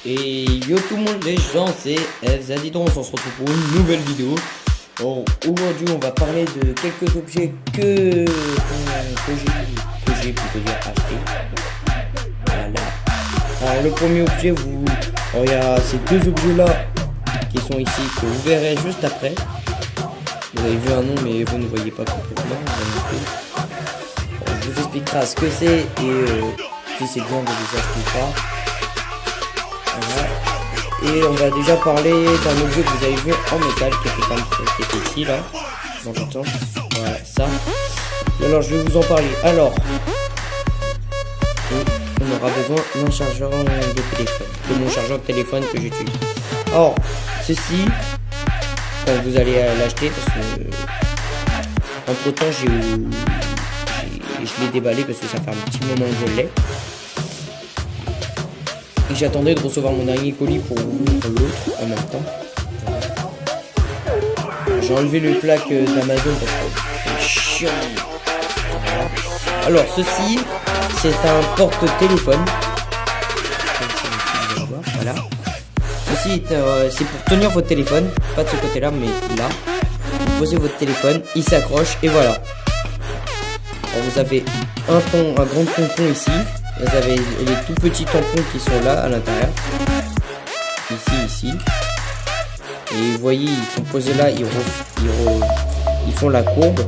Et yo tout le monde, les gens, c'est Zadidon, on se retrouve pour une nouvelle vidéo. Bon, aujourd'hui on va parler de quelques objets que j'ai plutôt dire acheté. Voilà. Alors le premier objet, il y a ces deux objets là qui sont ici que vous verrez juste après. Vous avez vu un nom mais vous ne voyez pas complètement. Bon, je vous expliquerai ce que c'est et si c'est bien de les acheter ou pas. Voilà. Et on va déjà parler d'un objet que vous avez vu en métal qui était ici là, dans le sens. Voilà, ça. Et alors je vais vous en parler. Alors, on aura besoin d'un chargeur de téléphone, de mon chargeur de téléphone que j'utilise. Or, ceci, quand vous allez l'acheter, parce que entre temps je l'ai déballé parce que ça fait un petit moment que je l'ai. Et j'attendais de recevoir mon dernier colis pour ouvrir l'autre en même temps. J'ai enlevé le plaque d'Amazon parce que c'est chiant. Voilà. Alors ceci, c'est un porte-téléphone. Voilà. Ceci c'est pour tenir votre téléphone, pas de ce côté-là, mais là. Vous posez votre téléphone, il s'accroche et voilà. Alors vous avez un grand tampon ici. Vous avez les tout petits tampons qui sont là à l'intérieur. Ici. Et vous voyez, ils sont posés là, ils font la courbe.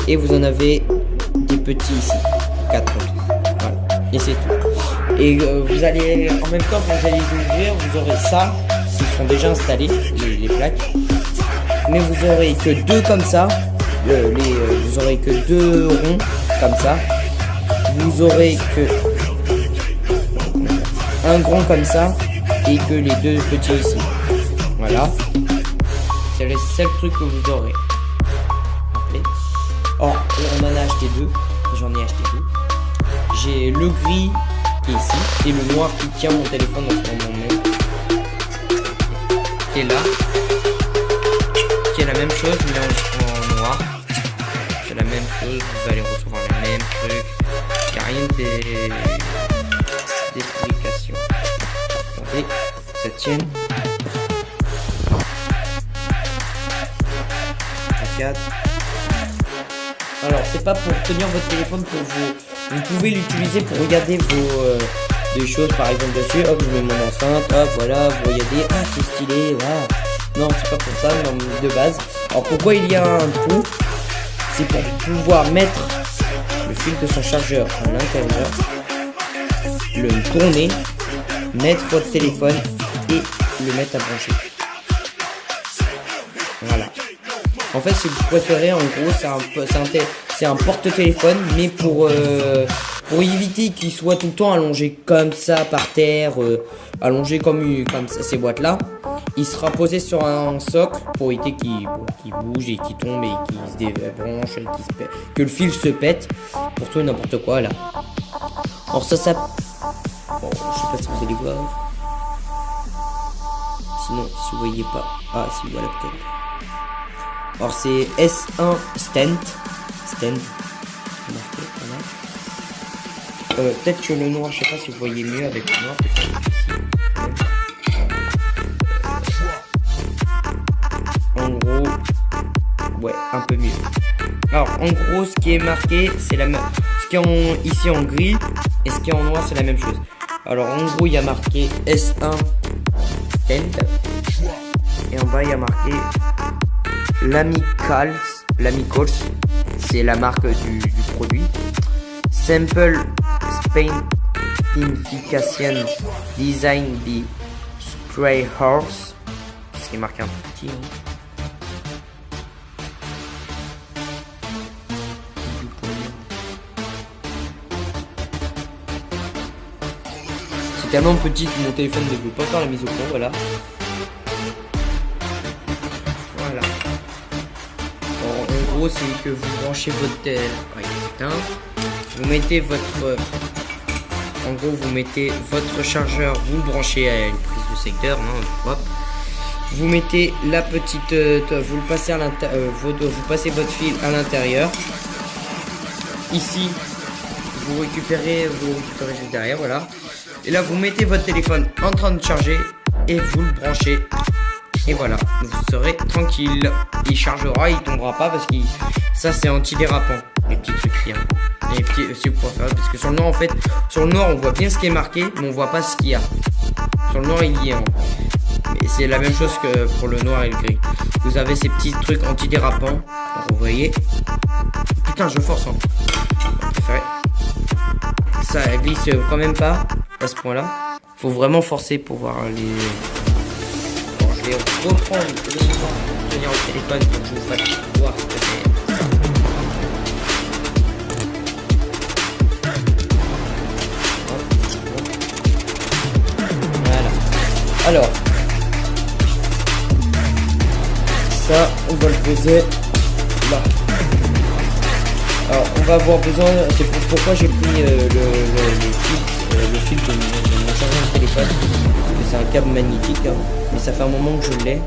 Et vous en avez des petits ici. 4. Voilà. Et c'est tout. Et vous allez, en même temps quand vous allez les ouvrir, vous aurez ça, qui seront déjà installés, les plaques. Mais vous aurez que deux comme ça. Vous aurez que deux ronds comme ça. Vous aurez que un grand comme ça et que les deux petits ici. Voilà. C'est le seul truc que vous aurez. Or, on en a acheté deux. J'en ai acheté deux. J'ai le gris qui est ici et le noir qui tient mon téléphone en ce moment même. Qui est là. Qui est la même chose mais en noir. C'est la même chose. Vous allez recevoir le même truc. Il n'y a rien d'explication. Attendez, ça tienne. 4. Alors, c'est pas pour tenir votre téléphone pour vous. Vous pouvez l'utiliser pour regarder des choses, par exemple, dessus. Hop, je mets mon enceinte. Hop, voilà, vous regardez. Ah, c'est stylé. Voilà. Non, c'est pas pour ça, mais de base. Alors, pourquoi il y a un trou? C'est pour pouvoir mettre le fil de son chargeur à l'intérieur, le tourner, mettre votre téléphone et le mettre à brancher. Voilà. En fait, si vous préférez, en gros, c'est un porte-téléphone, mais pour éviter qu'il soit tout le temps allongé comme ça par terre, allongé comme ça, ces boîtes-là, il sera posé sur un socle pour éviter qu'il bouge et qu'il tombe et qu'il se débranche, que le fil se pète, pour tout et n'importe quoi là. Alors ça, bon, je sais pas si vous allez voir. Sinon, si vous voyez pas, ah si voilà peut-être. Alors c'est S1 Stand. Peut-être que le noir, je sais pas si vous voyez mieux avec le noir. En gros, ouais, un peu mieux. Alors, en gros, ce qui est marqué, c'est la même. Ce qui est ici en gris et ce qui est en noir, c'est la même chose. Alors, en gros, il y a marqué S1 Stand. Et en bas, il y a marqué Lamicals. C'est la marque du produit. Simple Specification Design by Spray Horse. C'est marqué un peu petit. C'est tellement petit que mon téléphone ne veut pas faire la mise au point, voilà. Voilà. En gros, c'est que vous branchez votre téléphone. Vous mettez en gros, vous mettez votre chargeur, vous le branchez à une prise de secteur, non, hop. Vous mettez la petite, vous le passez à vous passez votre fil à l'intérieur. Ici, vous récupérez juste derrière, voilà. Et là, vous mettez votre téléphone en train de charger et vous le branchez. Et voilà, vous serez tranquille. Il chargera, il tombera pas parce que ça c'est antidérapant. Les petits trucs rien. Les petits, si vous préférez, parce que sur le noir en fait, sur le noir on voit bien ce qui est marqué, mais on voit pas ce qu'il y a. Sur le noir il y est. Mais c'est la même chose que pour le noir et le gris. Vous avez ces petits trucs antidérapants. Alors, vous voyez. Putain, je force. Ça glisse quand même pas à ce point-là. Faut vraiment forcer pour voir les. Bon, je vais reprendre le tenir au téléphone pour que je vous fasse voir ce que c'est. Voilà. Alors. Ça, on va le poser là. Alors, on va avoir besoin, c'est pourquoi j'ai pris le fil de mon chargeur de téléphone. Parce que c'est un câble magnétique, hein, mais ça fait un moment que je l'ai.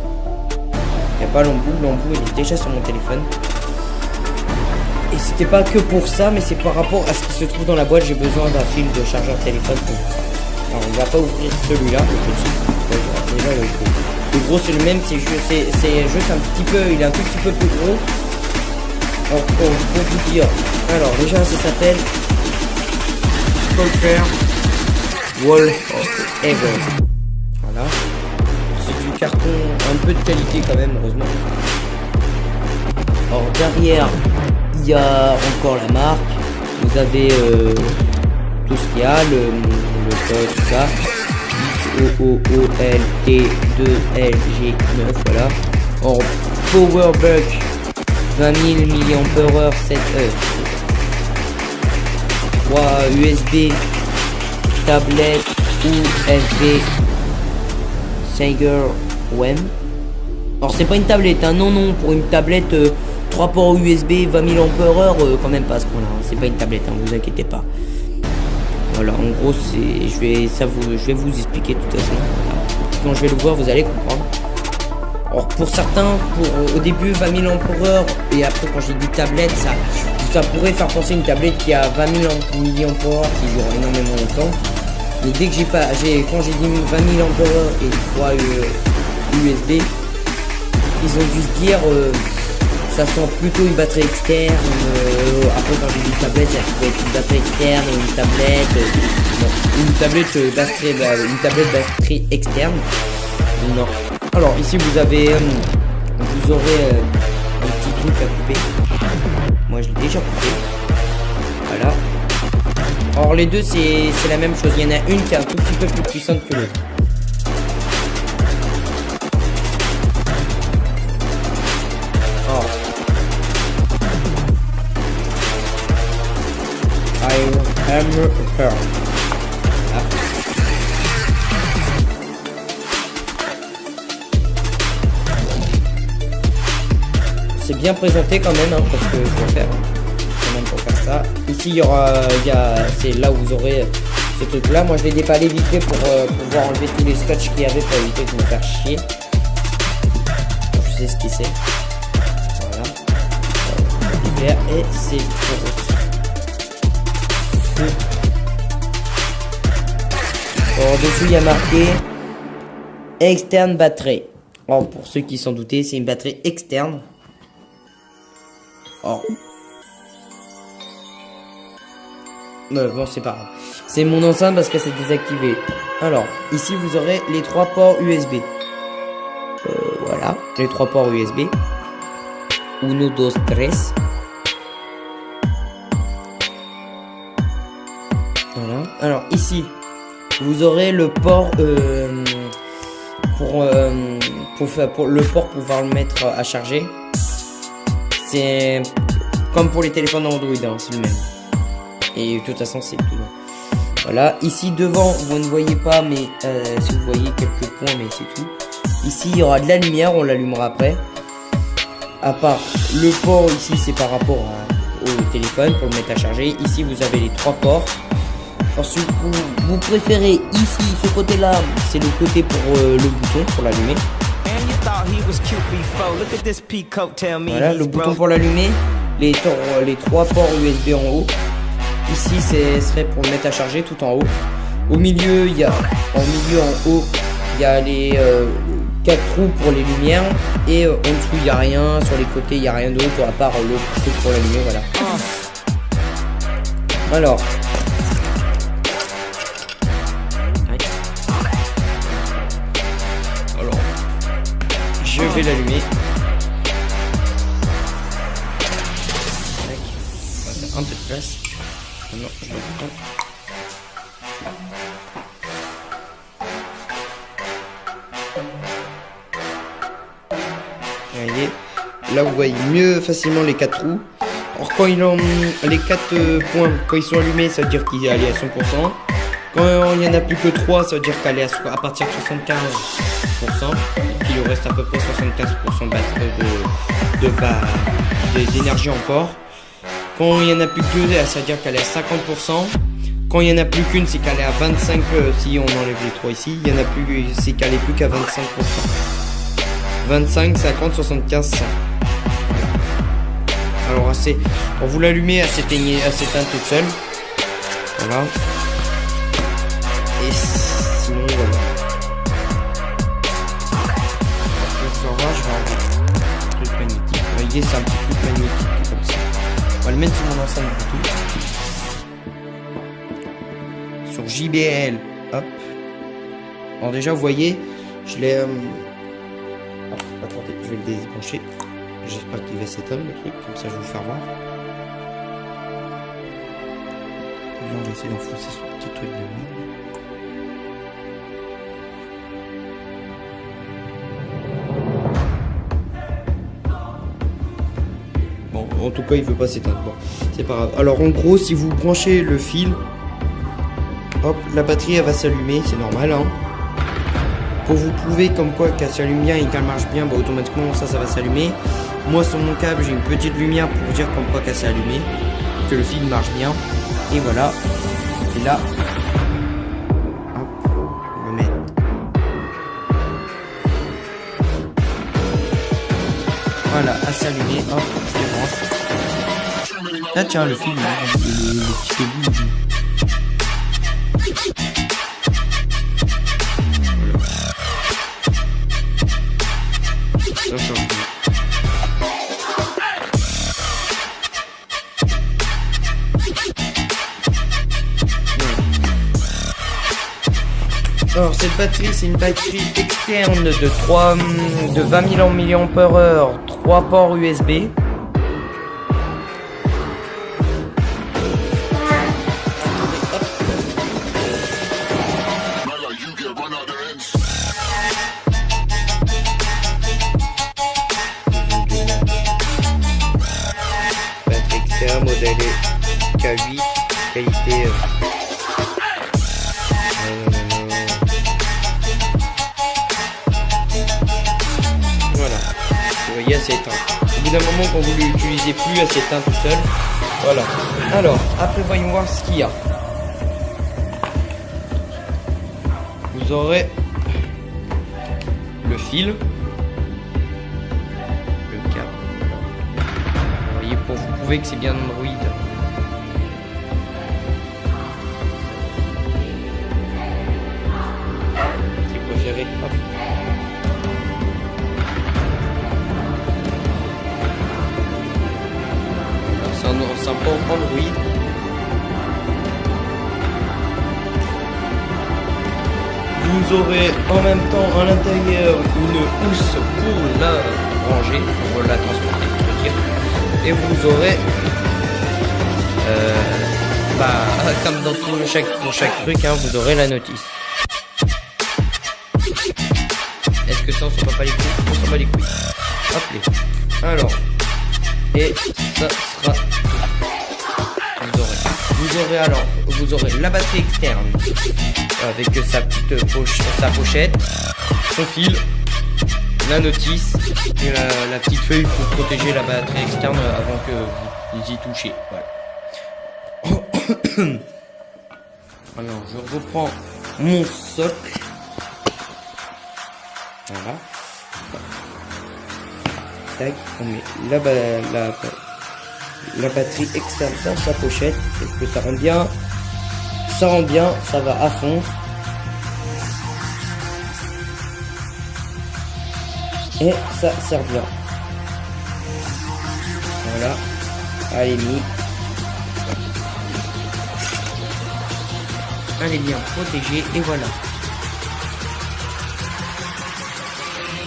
Il n'y a pas l'embout, il est déjà sur mon téléphone. Et c'était pas que pour ça, mais c'est par rapport à ce qui se trouve dans la boîte, j'ai besoin d'un fil de chargeur de téléphone pour ça. Alors, on va pas ouvrir celui-là, le petit. Déjà, le gros c'est le même, c'est juste un petit peu, il est un tout petit peu plus gros. Alors pour vous dire, alors déjà ça s'appelle Confer Wall of Ever. Voilà. C'est du carton un peu de qualité quand même, heureusement. Alors derrière, il y a encore la marque. Vous avez tout ce qu'il y a, le code, tout ça. XOOOLT2LG9, voilà. En Powerbuck 20 000 mAh 7 heures. 3 USB, tablette USB Sager WEM. Alors c'est pas une tablette, hein, non, pour une tablette 3 ports USB 20 000 mAh quand même pas à ce point là, hein. C'est pas une tablette, hein, vous inquiétez pas. Voilà, en gros, je vais vous expliquer de toute façon. Quand je vais le voir, vous allez comprendre. Alors pour certains, au début 20 000 mAh et après quand j'ai dit tablette, ça pourrait faire penser une tablette qui a 20 000 mAh qui dure énormément longtemps. Mais dès que quand j'ai dit 20 000 mAh et 3 USB, ils ont dû se dire ça sent plutôt une batterie externe. Après quand j'ai dit tablette, ça pourrait être une batterie externe, une tablette batterie externe. Non. Alors ici vous aurez un petit truc à couper. Moi je l'ai déjà coupé. Voilà. Alors les deux c'est la même chose. Il y en a une qui est un tout petit peu plus puissante que l'autre. Hammer her. Ah. C'est bien présenté quand même, hein, parce que je vais faire quand même pour faire ça. Ici c'est là où vous aurez ce truc là. Moi je l'ai déballé vite fait pour pouvoir enlever tous les scotch qu'il y avait pour éviter de me faire chier. Je sais ce qu'il c'est. Voilà. Et c'est pour dessous il y a marqué externe batterie. Alors pour ceux qui s'en doutaient, c'est une batterie externe. Oh. Bon c'est pas grave. C'est mon enceinte parce que c'est désactivé. Alors ici vous aurez les 3 ports USB. Voilà, les 3 ports USB. 1, 2, 3. Voilà. Alors ici, vous aurez le port pour le port pour pouvoir le mettre à charger. C'est comme pour les téléphones Android, hein, c'est le même. Et de toute façon, c'est tout. Voilà. Ici devant, vous ne voyez pas, mais si vous voyez quelques points, mais c'est tout. Ici, il y aura de la lumière, on l'allumera après. À part le port ici, c'est par rapport au téléphone pour le mettre à charger. Ici, vous avez les 3 ports. Ensuite, vous préférez ici, ce côté-là, c'est le côté pour le bouton pour l'allumer. Voilà, le bouton pour l'allumer. Les 3 ports USB en haut. Ici, ce serait pour le mettre à charger tout en haut. Au milieu, en haut, il y a les 4 trous pour les lumières. Et en dessous, il n'y a rien. Sur les côtés, il n'y a rien d'autre à part le truc pour la lumière. Voilà. Alors. Je vais l'allumer. On va faire un peu de place. Non, je vais le prendre. Voyez, là vous voyez mieux facilement les 4 trous. Alors quand ils ont les 4 points, quand ils sont allumés, ça veut dire qu'il est allé à 100%. Quand il n'y en a plus que 3, ça veut dire qu'elle est à partir de 75%. Qu'il lui reste à peu près 75% d'énergie encore. Quand il n'y en a plus que 2, ça veut dire qu'elle est à 50%. Quand il n'y en a plus qu'une, c'est qu'elle est à 25%. Si on enlève les 3 ici, il y en a plus, c'est qu'elle est plus qu'à 25%. 25, 50, 75, 100. Alors quand vous l'allumez, elle s'éteint toute seule. Voilà. Et sinon voilà. Je vais enlever un truc magnétique. Vous voyez, c'est un petit truc magnétique comme ça. On va le mettre sur mon enceinte Bluetooth. Sur JBL. Hop. Alors déjà vous voyez, je l'ai. Attendez, je vais le débrancher. J'espère qu'il va s'éteindre le truc, comme ça je vais vous faire voir. Et on va essayer d'enfoncer ce petit truc de mine. Bon, en tout cas il veut pas s'éteindre. Bon, c'est pas grave. Alors en gros, si vous branchez le fil, hop, la batterie elle va s'allumer, c'est normal hein. Pour vous prouver comme quoi qu'elle s'allume bien et qu'elle marche bien, bah, automatiquement ça va s'allumer. Moi sur mon câble j'ai une petite lumière pour vous dire comme quoi qu'elle s'est allumée, que le fil marche bien. Et voilà. Et là, hop, on va mettre. Voilà, elle s'est allumée. Hop, je débranche. Là tiens le fil, le petit bout. Alors cette batterie c'est une batterie externe de 20 000 mAh, 3 ports USB. Batterie externe, modèle K8, qualité elle s'éteint. Au bout d'un moment, quand vous ne l'utilisez plus, elle s'éteint tout seul. Voilà. Alors, après, voyons voir ce qu'il y a. Vous aurez le fil, le câble. Vous voyez, pour vous prouver que c'est bien Android. Si vous préférez, hop. C'est un port Android. Vous aurez en même temps à l'intérieur une housse pour la ranger, pour la transporter, je veux dire. Et vous aurez, comme dans pour chaque truc, hein, vous aurez la notice. Est-ce que ça on s'en va pas les couilles? On s'en va les couilles. Hop les. Alors, et ça sera. Vous aurez la batterie externe avec sa petite pochette, son fil, la notice et la petite feuille pour protéger la batterie externe avant que vous y touchiez. Voilà. Alors je reprends mon socle. Voilà. Tac, on met la batterie externe dans sa pochette. Est-ce que ça rend bien? ça rend bien, ça va à fond. Et ça sert bien. Voilà. Elle est mise. Elle est bien protégée et voilà.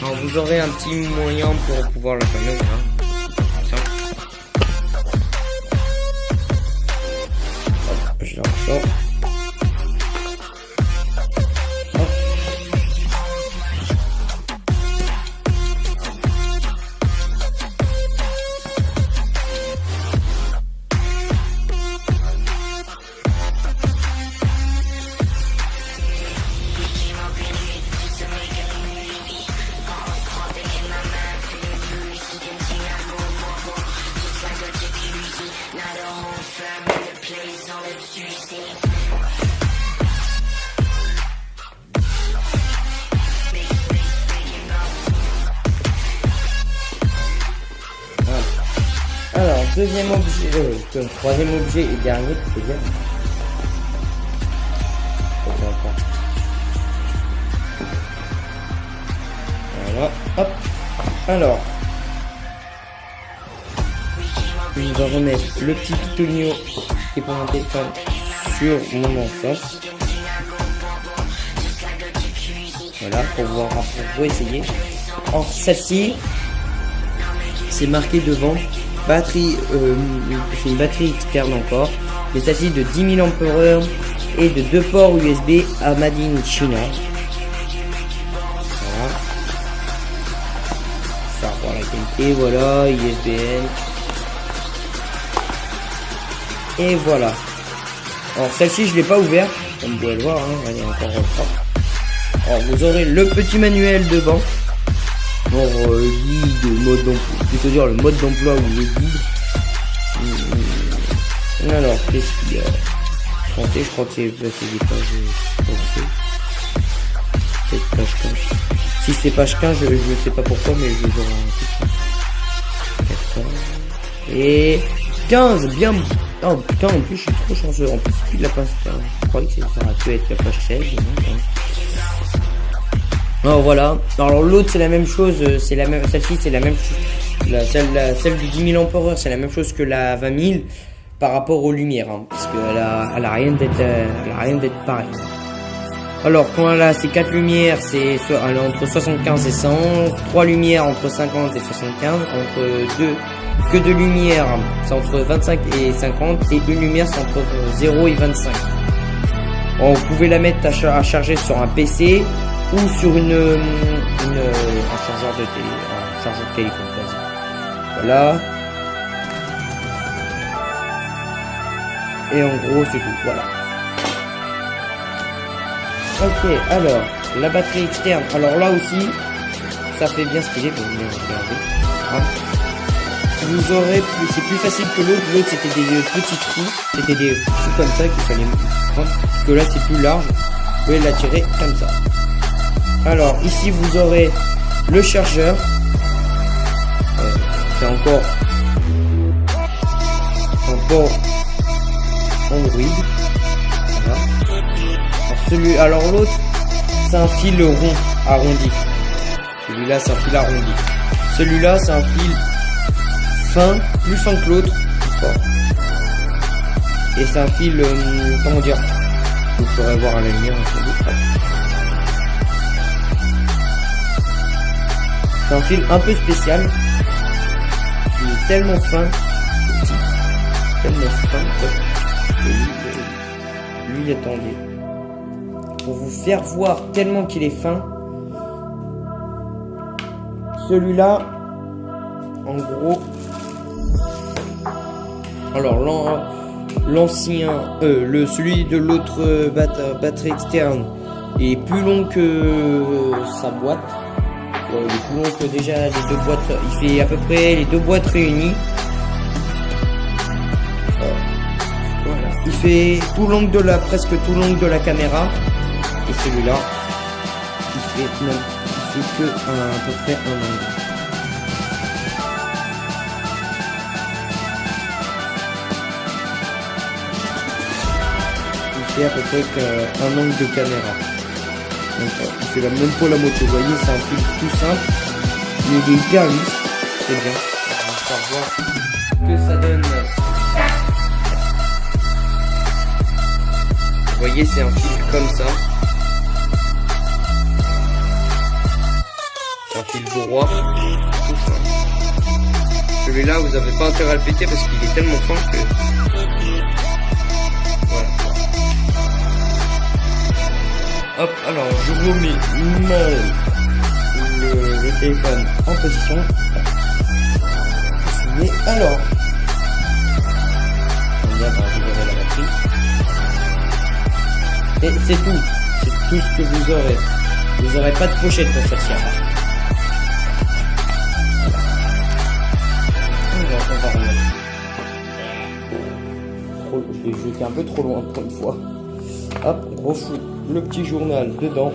Alors vous aurez un petit moyen pour pouvoir la fermer. Voilà. Hop, je la ressors. Alors, deuxième objet, troisième objet et dernier, tu peux dire. Voilà, hop. Alors, je vais remettre le petit pitonio qui est pour mon téléphone sur mon enceinte. Voilà, pour essayer. Or, celle-ci, c'est marqué devant. Batterie, c'est une batterie externe encore, mais celle-ci de 10 000 ampères et de 2 ports USB à Made in China. Voilà. Ça voir la qualité, voilà, ISBN. Et voilà. Alors celle-ci je l'ai pas ouverte, comme vous pouvez le voir, hein, elle est encore propre. Alors vous aurez le petit manuel devant. Pour guide, mode d'emploi, plutôt dire le mode d'emploi ou le guide. Alors, qu'est-ce qu'il y a? Français, je crois que c'est des pages français. Peut-être page 15. Si c'est page 15, je sais pas pourquoi, mais je vais voir un truc. Et 15, bien. Oh putain, en plus je suis trop chanceux. En plus, c'est plus de la page 15. Je croyais que ça aurait pu être la page 16. Alors voilà. Alors l'autre c'est la même chose, c'est la même. Celle-ci c'est la même chose. Celle de 10 000 ampères c'est la même chose que la 20 000 par rapport aux lumières, hein, parce qu'elle a rien d'être pareil. Alors quand elle a ces 4 lumières, elle est entre 75 et 100, 3 lumières entre 50 et 75, entre 2 lumières c'est entre 25 et 50 et une lumière c'est entre 0 et 25. Alors, vous pouvez la mettre à charger sur un PC ou sur un chargeur de téléphone. Voilà. Et en gros c'est tout, voilà. Ok, alors, la batterie externe, alors là aussi, ça fait bien stylé, vous venez regarder. Hein. Vous aurez, c'est plus facile que l'autre c'était des petits trous, c'était des trous comme ça qu'il fallait prendre, que là c'est plus large, vous pouvez la tirer comme ça. Alors, ici vous aurez le chargeur, c'est encore Android, voilà. Alors l'autre, c'est un fil rond, arrondi. Celui-là, c'est un fil arrondi. Celui-là, c'est un fil fin, plus fin que l'autre. Et c'est un fil, comment dire, vous pourrez voir à la lumière. C'est un fil un peu spécial. Il est tellement fin. Tellement fin. Lui, attendez. Pour vous faire voir tellement qu'il est fin. Celui-là, en gros. Alors, l'ancien, celui de l'autre batterie externe est plus long que sa boîte. Il est plus long que déjà les deux boîtes. Il fait à peu près les deux boîtes réunies. Voilà. Il fait presque tout l'angle de la caméra. Et celui-là, il fait que à peu près un angle. Il fait à peu près qu'un angle de caméra. Donc il fait même pas la moitié. Vous voyez, c'est un fil tout simple, mais il est hyper lisse. C'est bien. On va faire voir ce que ça donne. Vous voyez, c'est un fil comme ça. C'est un fil droit. Tout simple. Celui-là, vous n'avez pas intérêt à le péter parce qu'il est tellement fin que... Voilà. Hop, alors je vous mets le téléphone en position. Alors, on vient par récupérer la batterie. Et c'est tout. C'est tout ce que vous aurez. Vous n'aurez pas de pochette pour celle-ci. On va remettre. Je l'ai jeté un peu trop loin pour une fois. Hop, on refout le petit journal dedans.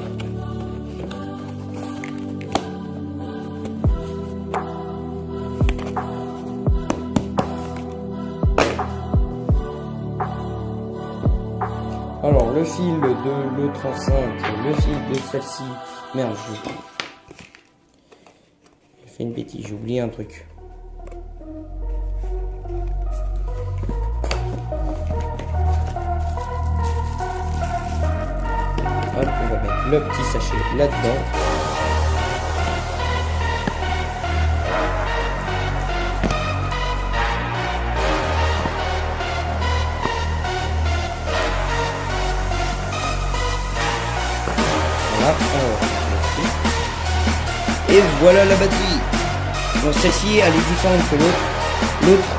Alors le fil de l'autre enceinte, le fil de celle-ci. Merde, j'ai fait une bêtise, j'ai oublié un truc. Hop, on va mettre le petit sachet là-dedans. Voilà, et voilà la batterie. Bon, celle-ci elle est différente que l'autre. L'autre,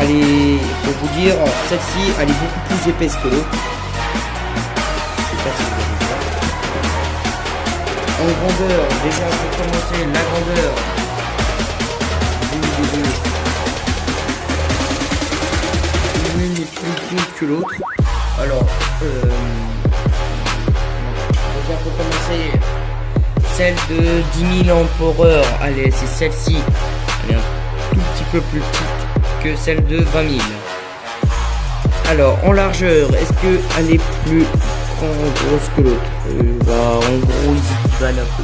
elle est, pour vous dire, celle-ci elle est beaucoup plus épaisse que l'autre. Je sais pas si vous avez vu. En grandeur, déjà pour commencer, la grandeur l'une est plus grande que l'autre. Alors, déjà pour commencer, celle de 10 000 ampères, c'est celle-ci, elle est un tout petit peu plus petite que celle de 20 000. Alors, en largeur, est-ce qu'elle est plus grosse que l'autre? En gros, ils équivalent un peu.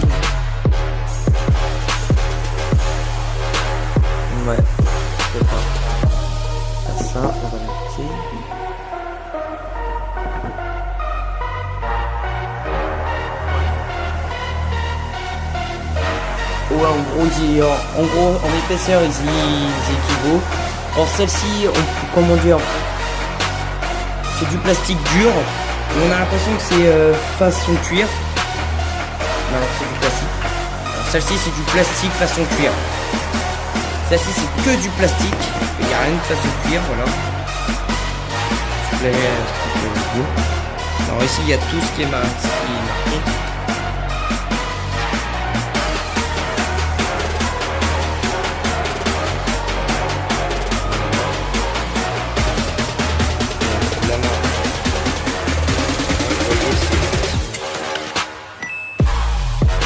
Ouais, je sais pas. Ça, on va mettre. Ouais, en gros, en épaisseur, ils équivaut. Or, celle-ci, comment dire, c'est du plastique dur. On a l'impression que c'est façon cuir. Non, alors c'est du plastique. Celle-ci, c'est du plastique façon cuir. Celle-ci, c'est que du plastique. Il n'y a rien de façon cuir, voilà. Alors ici, il y a tout ce qui est marqué.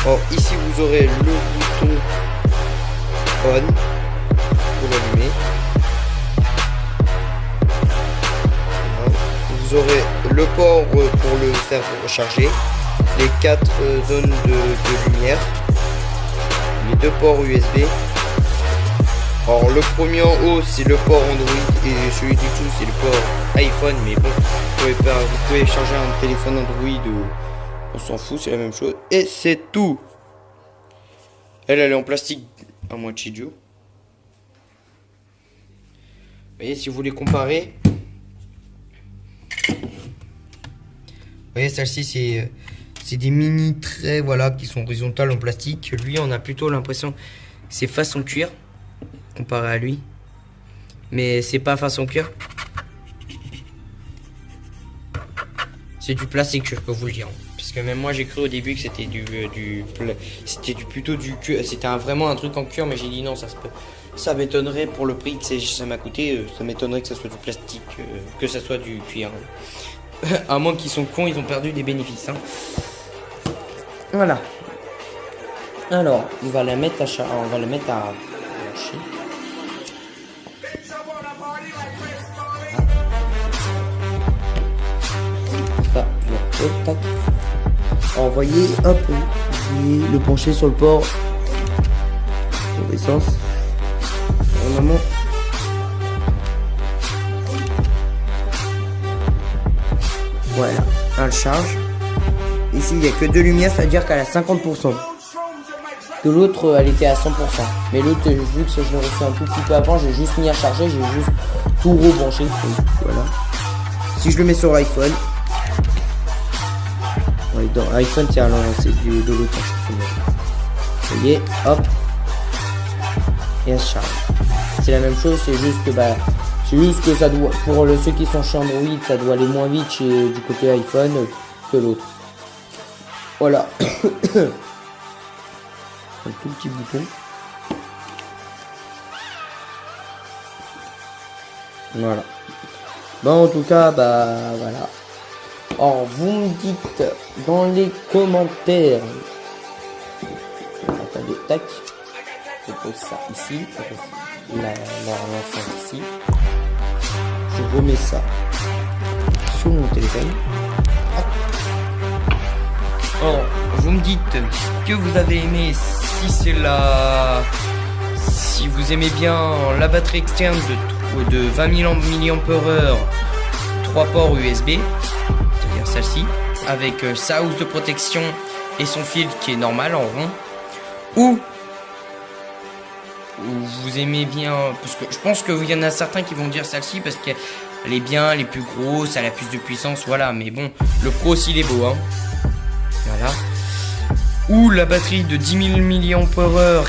Bon, ici vous aurez le bouton on pour l'allumer. Vous aurez le port pour le faire recharger, les 4 zones de lumière, les 2 ports USB. Alors le premier en haut c'est le port Android et celui du dessous c'est le port iPhone, mais bon, vous pouvez charger un téléphone Android ou on s'en fout, c'est la même chose. Et c'est tout. Elle est en plastique à moitié dur. Vous voyez, si vous voulez comparer. Vous voyez, celle-ci, c'est des mini traits, voilà, qui sont horizontales en plastique. Lui, on a plutôt l'impression que c'est façon cuir, comparé à lui. Mais c'est pas façon cuir. C'est du plastique, je peux vous le dire. Parce que même moi j'ai cru au début que c'était c'était vraiment un truc en cuir, mais j'ai dit non, ça m'étonnerait pour le prix que ça m'a coûté, ça m'étonnerait que ça soit du plastique, que ça soit du cuir. À moins qu'ils sont cons, ils ont perdu des bénéfices. Hein. Voilà. Alors, on va la mettre à lâcher. chose. Tac. Envoyer, hop, et le pencher sur le port. Dans l'essence. Normalement. Voilà, elle charge. Ici, il n'y a que deux lumières, ça veut dire qu'elle a 50%. Que l'autre, elle était à 100%. Mais l'autre, vu que je l'ai reçu un tout petit peu avant, j'ai juste mis à charger, j'ai juste tout rebranché. Voilà. Si je le mets sur iPhone, ouais, dans iPhone, c'est de l'autre sens. Vous voyez, hop, et elle se charge. C'est la même chose, c'est juste que ça doit, pour ceux qui sont chez Android, ça doit aller moins vite du côté iPhone que l'autre. Voilà. Un tout petit bouton. Voilà. Bon, en tout cas, voilà. Alors, vous me dites dans les commentaires. Attendez, tac. Je pose ça ici. L'enceinte ici. Je remets ça sur mon téléphone. Alors, vous me dites ce que vous avez aimé, si vous aimez bien la batterie externe de 20 000 mAh, 3 ports USB, c'est-à-dire celle-ci, avec sa housse de protection et son fil qui est normal en rond, ou vous aimez bien, parce que je pense qu'il y en a certains qui vont dire celle-ci parce qu'elle est bien, elle est plus grosse, elle a plus de puissance, voilà, mais bon, le Pro aussi il est beau, hein. Voilà. Ou la batterie de 10 000 mAh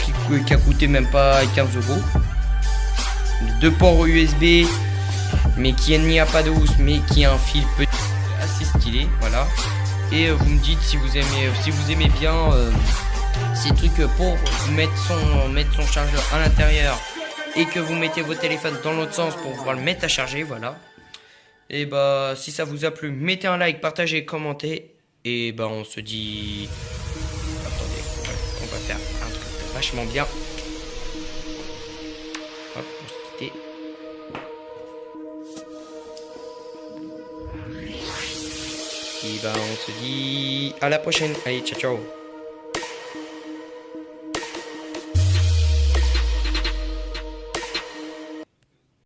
qui a coûté même pas 15 €. Deux ports USB, mais qui n'y a pas de housse, mais qui a un fil petit, assez stylé. Voilà. Et vous me dites si vous aimez bien ces trucs pour mettre son chargeur à l'intérieur et que vous mettez vos téléphones dans l'autre sens pour pouvoir le mettre à charger. Voilà. Et si ça vous a plu, mettez un like, partagez, commentez. Et on se dit... Attendez, on va faire un truc vachement bien. Hop, pour se quitter. Et on se dit à la prochaine. Allez, ciao ciao.